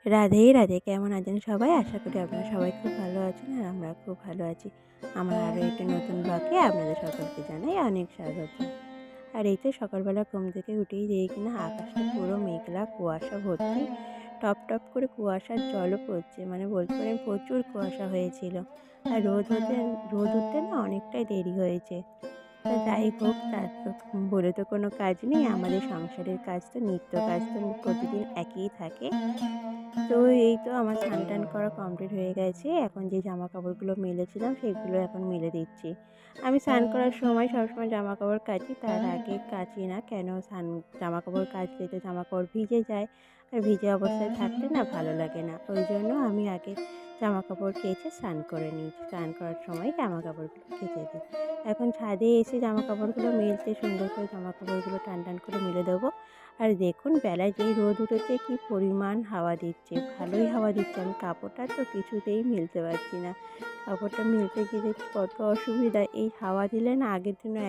রাধে রাধে। কেমন আছেন সবাই? আশা করি আপনারা সবাই খুব ভালো আছেন আর আমরা খুব ভালো আছি। আমার আরও একটি নতুন ব্লগে আপনাদের সকলকে জানাই অনেক স্বাগত। আর এই তো সকালবেলা ঘুম থেকে উঠেই দেখি কিনা আকাশটা পুরো মেঘলা কুয়াশা ভর্তি, টপ টপ করে কুয়াশার জলও পড়ছে, মানে বলতে পারেন প্রচুর কুয়াশা হয়েছিল। আর রোদ উঠতে না অনেকটাই দেরি হয়েছে। তা যাই হোক, তার তো বলে তো কোনো কাজ নেই, আমাদের সংসারের কাজ তো নিত্য কাজ তো প্রতিদিন একই থাকে। তো এই তো আমার স্নান টান করা কমপ্লিট হয়ে গেছে। এখন যে জামা কাপড়গুলো মেলেছিলাম সেগুলো এখন মেলে দিচ্ছি। আমি স্নান করার সময় সবসময় জামা কাপড় কাচি, তার আগে কাচি না। কেন জামা কাপড় কাচলে তো জামা কাপড় ভিজে যায়, আর ভিজে অবস্থায় থাকতে না ভালো লাগে না। ওই জন্য আমি আগে জামা কাপড় কেচে স্নান করে নিই। স্নান করার সময় জামা কাপড়গুলো কেচে দিই। এখন ছাদে এসে জামা কাপড়গুলো মেলতে, সুন্দর করে জামা কাপড়গুলো টান টান করে মেলে দেবো। আর দেখুন বেলায় যেই রোদ উঠেছে কি পরিমাণ হাওয়া দিচ্ছে, ভালোই হাওয়া দিচ্ছে। আমি কাপড়টা তো কিছুতেই মেলতে পারছি না। কাপড়টা মেলতে গিয়ে যে কত অসুবিধা, এই হাওয়া দিলে না আগের দিনও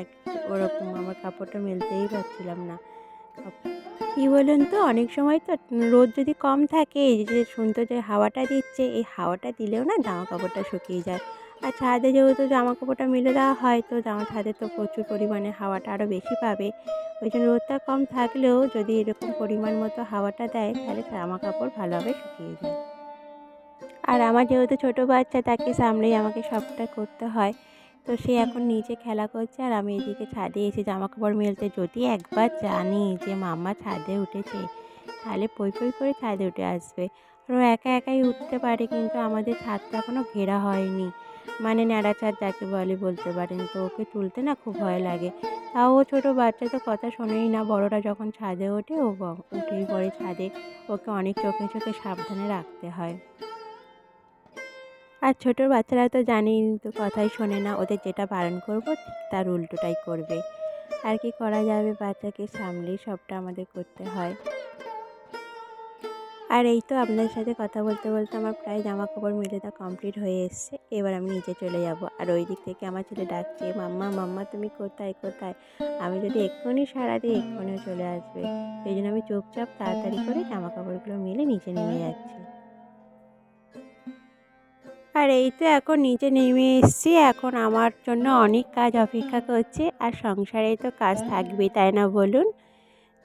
ওরকম আমার কাপড়টা মেলতেই পারছিলাম না। কী বলুন তো, অনেক সময় তো রোদ যদি কম থাকে, এই যে সুন্দর যে হাওয়াটা দিচ্ছে, এই হাওয়াটা দিলেও না জামা কাপড়টা শুকিয়ে যায়। আর ছাদে যেহেতু জামা কাপড়টা মেলে দেওয়া হয়, তো ছাদে তো প্রচুর পরিমাণে হাওয়াটা আরও বেশি পাবে। ওই জন্য রোদটা কম থাকলেও যদি এরকম পরিমাণ মতো হাওয়াটা দেয়, তাহলে জামা কাপড় ভালোভাবে শুকিয়ে যায়। আর আমার যেহেতু ছোটো বাচ্চা, তাকে সামলেই আমাকে সবটা করতে হয়। তো সে এখন নিচে খেলা করছে আর আমি এদিকে ছাদে এসে জামা কাপড় মেলতে। যদি একবার জানি যে মাম্মা ছাদে উঠেছে, তাহলে পই পই করে ছাদে উঠে আসবে। আর ও একা একাই উঠতে পারে, কিন্তু আমাদের ছাদটা এখনও ঘেরা হয়নি, মানে ন্যাড়া ছাদ যাকে বলে বলতে পারেন। তো ওকে তুলতে না খুব ভয় লাগে। তাও ও ছোটো বাচ্চা, তো কথা শোনেই না। বড়রা যখন ছাদে ওঠে ও উঠেই পড়ে ছাদে। ওকে অনেক চোখে চোখে সাবধানে রাখতে হয়। আর ছোটো বাচ্চারা তো জানেন, তো কথাই শোনে না। ওদের যেটা বারণ করব ঠিক তার উল্টোটাই করবে। আর কি করা যাবে, বাচ্চাকে সামলেই সবটা আমাদের করতে হয়। আর এই তো আপনাদের সাথে কথা বলতে বলতে আমার প্রায় জামা কাপড় মেলে দেওয়া কমপ্লিট হয়ে এসছে। এবার আমি নিচে চলে যাব। আর ওই দিক থেকে আমার ছেলে ডাকছে, মাম্মা মাম্মা তুমি কোথায় কোথায়। আমি যদি এক্ষুনি সাড়া দিই, এক্ষুনিও চলে আসবে। এই জন্য আমি চুপচাপ তাড়াতাড়ি করে জামা কাপড়গুলো মেলে নিচে নেমে যাচ্ছি। আর এই তো এখন নিচে নেমে এসেছি। এখন আমার জন্য অনেক কাজ অপেক্ষা করছে। আর সংসারে তো কাজ থাকবেই, তাই না বলুন?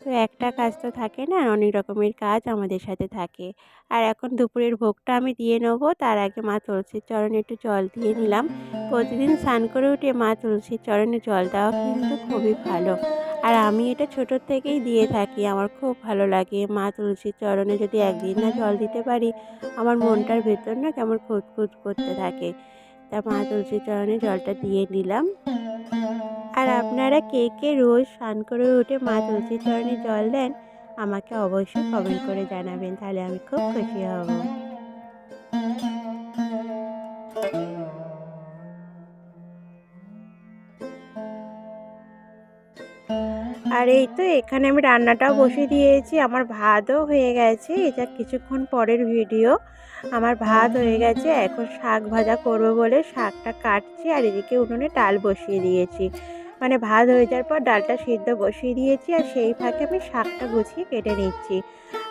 তো একটা কাজ তো থাকে না, অনেক রকমের কাজ আমাদের সাথে থাকে। আর এখন দুপুরের ভোগটা আমি দিয়ে নেবো, তার আগে মা তুলসীর চরণে একটু জল দিয়ে নিলাম। প্রতিদিন স্নান করে উঠে মা তুলসীর চরণে জল দেওয়া কিন্তু খুবই ভালো। আর আমি এটা ছোটোর থেকেই দিয়ে থাকি, আমার খুব ভালো লাগে। মা তুলসীর চরণে যদি একদিন না জল দিতে পারি, আমার মনটার ভেতর না কেমন খুঁতখুঁত করতে থাকে। তা মা তুলসীর চরণে জলটা দিয়ে নিলাম। আর আপনারা কে কে রোজ স্নান করে উঠে মা তুলসীর চরণে জল দেন, আমাকে অবশ্যই কমেন্ট করে জানাবেন, তাহলে আমি খুব খুশি হব। আর এই তো এখানে আমি রান্নাটাও বসিয়ে দিয়েছি, আমার ভাতও হয়ে গেছে। এটা কিছুক্ষণ পরের ভিডিও। আমার ভাত হয়ে গেছে, এখন শাক ভাজা করবো বলে শাকটা কাটছি। আর এদিকে উনুনে ডাল বসিয়ে দিয়েছি, মানে ভাত হয়ে যাওয়ার পর ডালটা সিদ্ধ বসিয়ে দিয়েছি, আর সেই ফাঁকে আমি শাকটা গুছিয়ে কেটে নিচ্ছি।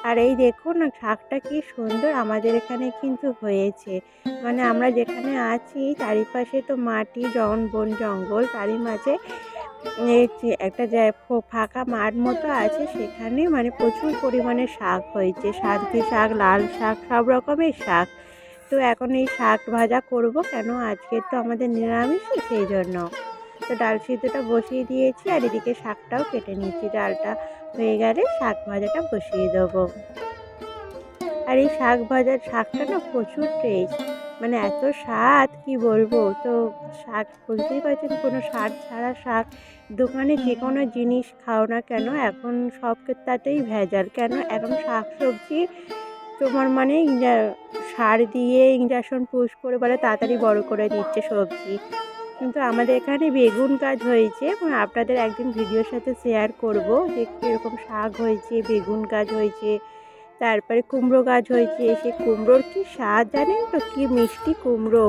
আর এই দেখুন শাকটা কি সুন্দর আমাদের এখানে কিন্তু হয়েছে। মানে আমরা যেখানে আছি চারিপাশে তো মাটি, বন জঙ্গল, তারই মাঝে এই যে একটা ফাঁকা মাঠ মতো আছে, সেখানে মানে প্রচুর পরিমাণে শাক হয়েছে। সাদকি শাক, লাল শাক, সব রকমের শাক। তো এখন এই শাক ভাজা করব, কেন আজকে তো আমাদের নিরামিষই, সেই জন্য। তো ডাল সিদ্ধটা বসিয়ে দিয়েছি, আর এদিকে শাকটাও কেটে নিয়েছি। ডালটা হয়ে গেলে শাক ভাজাটা বসিয়ে দেবো। আর এই শাকটা না প্রচুর টেস্ট, মানে এত স্বাদ কি বলবো। তো শাক বুঝতেই পারছেন, কোনো সার ছাড়া শাক। দোকানে যে কোনো জিনিস খাও না কেন, এখন সব তাতেই ভেজাল। কেন এখন শাক সবজি তোমার মানে সার দিয়ে ইঞ্জেকশন পুশ করে বলে তাড়াতাড়ি বড় করে দিচ্ছে সবজি। কিন্তু আমাদের এখানে বেগুন গাছ হয়েছে, এবং আপনাদের একদিন ভিডিওর সাথে শেয়ার করব যে কীরকম শাক হয়েছে, বেগুন গাছ হয়েছে, তারপরে কুমড়ো গাছ হয়েছে। সে কুমড়োর কি স্বাদ জানেন তো, কি মিষ্টি কুমড়ো,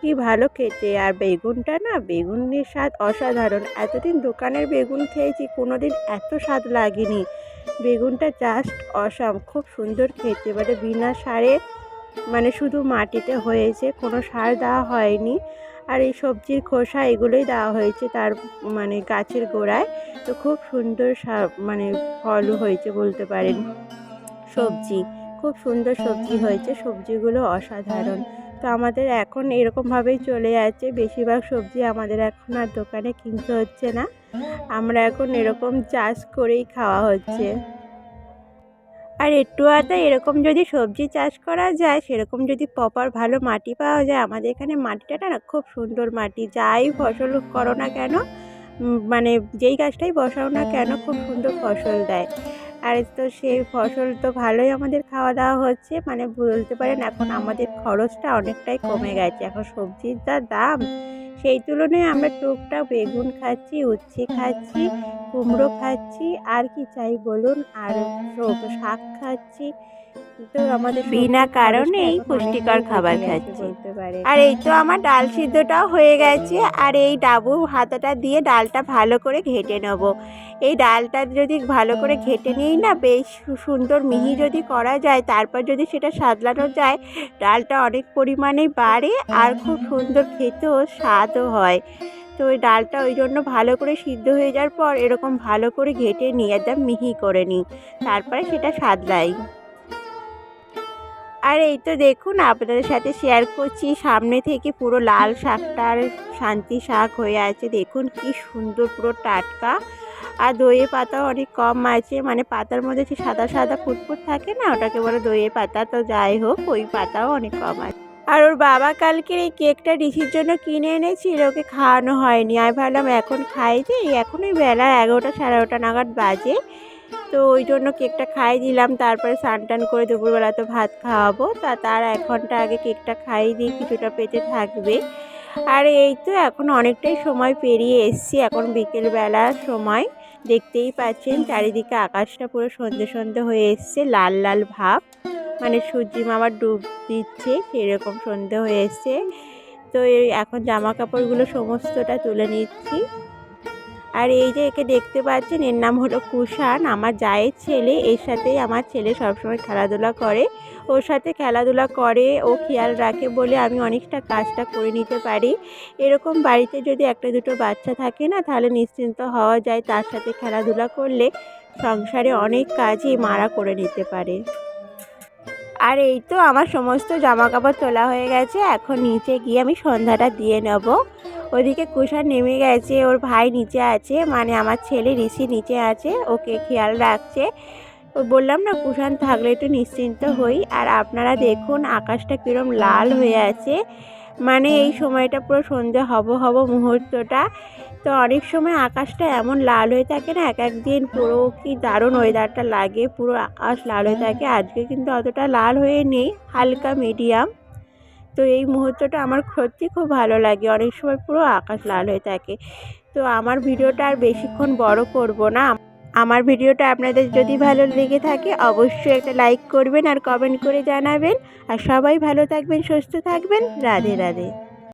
কি ভালো খেতে। আর বেগুনটা না, বেগুনের স্বাদ অসাধারণ। এতদিন দোকানের বেগুন খেয়েছি, কোনো দিন এত স্বাদ লাগেনি। বেগুনটা জাস্ট অসাম, খুব সুন্দর খেতে, মানে বিনা সারে, মানে শুধু মাটিতে হয়েছে, কোনো সার দেওয়া হয়নি। আর এই সবজির খোসা এগুলোই দেওয়া হয়েছে তার মানে গাছের গোড়ায়। তো খুব সুন্দর মানে ফল হয়েছে বলতে পারেন। সবজি খুব সুন্দর সবজি হয়েছে, সবজিগুলো অসাধারণ। তো আমাদের এখন এরকমভাবেই চলে যাচ্ছে, বেশিরভাগ সবজি আমাদের এখন আর দোকানে কিনতে হচ্ছে না, আমরা এখন এরকম চাষ করেই খাওয়া হচ্ছে। আর একটু আধা এরকম যদি সবজি চাষ করা যায়, সেরকম যদি প্রপার ভালো মাটি পাওয়া যায়, আমাদের এখানে মাটিটা না খুব সুন্দর মাটি, যাই ফসল করো না কেন, মানে যেই গাছটাই বসাও না কেন খুব সুন্দর ফসল দেয়। আর তো সেই ফসল তো ভালোই আমাদের খাওয়া দাওয়া হচ্ছে, মানে বলতে পারেন এখন আমাদের খরচটা অনেকটাই কমে গেছে। এখন সবজির যা দাম, সেই তুলনায় আমরা টুকটাক বেগুন খাচ্ছি, উচ্ছে খাচ্ছি, কুমড়ো খাচ্ছি, আর কি চাই বলুন, আর শাক খাচ্ছি। তো আমাদের বিনা কারণেই পুষ্টিকর খাবার খাচ্ছি বলতে পারে। আর এই তো আমার ডাল সিদ্ধটাও হয়ে গেছে, আর এই ডাবু হাতাটা দিয়ে ডালটা ভালো করে ঘেটে নেব। এই ডালটা যদি ভালো করে ঘেটে নিই না, বেশ সুন্দর মিহি যদি করা যায়, তারপর যদি সেটা সাদলানো যায়, ডালটা অনেক পরিমাণেই বাড়ে আর খুব সুন্দর খেতেও স্বাদও হয়। তো ওই ডালটা ওই জন্য ভালো করে সিদ্ধ হয়ে যাওয়ার পর এরকম ভালো করে ঘেটে নিই, একদম মিহি করে নিই, তারপরে সেটা সাদলাই। আর এই তো দেখুন আপনাদের সাথে শেয়ার করছি, সামনে থেকে পুরো লাল শাকটা আর শান্তি শাক হয়ে আছে, দেখুন কি সুন্দর, পুরো টাটকা। আর দইয়ে পাতাও অনেক কম আছে, মানে পাতার মধ্যে যে সাদা সাদা ফুটফুট থাকে না, ওটাকে বলে দইয়ে পাতা। তো যাই হোক, ওই পাতাও অনেক কম আছে। আর ওর বাবা কালকে এই কেকটা ঋষির জন্য কিনে এনেছিল, ওকে খাওয়ানো হয়নি। আমি ভাবলাম এখন খাই দিই, এখন ওই বেলা 11টা 11:30 নাগাদ বাজে, তো ওই জন্য কেকটা খাইয়ে দিলাম। তারপরে স্নান টান করে দুপুরবেলা তো ভাত খাওয়াবো, তার 1 ঘন্টা আগে কেকটা খাইয়ে দিই, কিছুটা পেটে থাকবে। আর এই তো এখন অনেকটাই সময় পেরিয়ে এসছি, এখন বিকেলবেলার সময়, দেখতেই পাচ্ছেন চারিদিকে আকাশটা পুরো সন্ধে সন্ধে হয়ে এসছে, লাল লাল ভাব, মানে সূর্যি মামা ডুব দিচ্ছে সেরকম সন্ধে হয়ে এসছে। তো এই এখন জামা কাপড়গুলো সমস্তটা তুলে নিচ্ছি। আর এই যে একে দেখতে পাচ্ছেন, এর নাম হলো কুষাণ, আমার জায়ের ছেলে। এর সাথেই আমার ছেলে সবসময় খেলাধুলা করে, ওর সাথে খেলাধুলা করে, ও খেয়াল রাখে বলে আমি অনেকটা কাজটা করে নিতে পারি। এরকম বাড়িতে যদি একটা দুটো বাচ্চা থাকে না, তাহলে নিশ্চিন্ত হওয়া যায়, তার সাথে খেলাধুলা করলে সংসারে অনেক কাজই মারা করে নিতে পারে। আর এই তো আমার সমস্ত জামা কাপড় তোলা হয়ে গেছে, এখন নিচে গিয়ে আমি সন্ধ্যাটা দিয়ে নেব। ওদিকে কুষাণ নেমে গেছে, ওর ভাই নিচে আছে, মানে আমার ছেলে ঋষি নিচে আছে, ওকে খেয়াল রাখছে। বললাম না, কুষাণ থাকলে একটু নিশ্চিন্ত হই। আর আপনারা দেখুন আকাশটা কীরকম লাল হয়ে আছে, মানে এই সময়টা পুরো সন্ধে হব হব মুহূর্তটা। তো অনেক সময় আকাশটা এমন লাল হয়ে থাকে না, এক এক দিন পুরো কি দারুণ ওয়েদারটা লাগে, পুরো আকাশ লাল হয়ে থাকে। আজকে কিন্তু অতটা লাল হয়ে নেই, হালকা মিডিয়াম। তো এই মুহূর্তটা আমার সত্যি খুব ভালো লাগে, অনেক সময় পুরো আকাশ লাল হয়ে থাকে। তো আমার ভিডিওটা আর বেশিক্ষণ বড় করব না। আমার ভিডিওটা আপনাদের যদি ভালো লেগে থাকে, অবশ্যই একটা লাইক করবেন আর কমেন্ট করে জানাবেন। আর সবাই ভালো থাকবেন, সুস্থ থাকবেন। রাধে রাধে।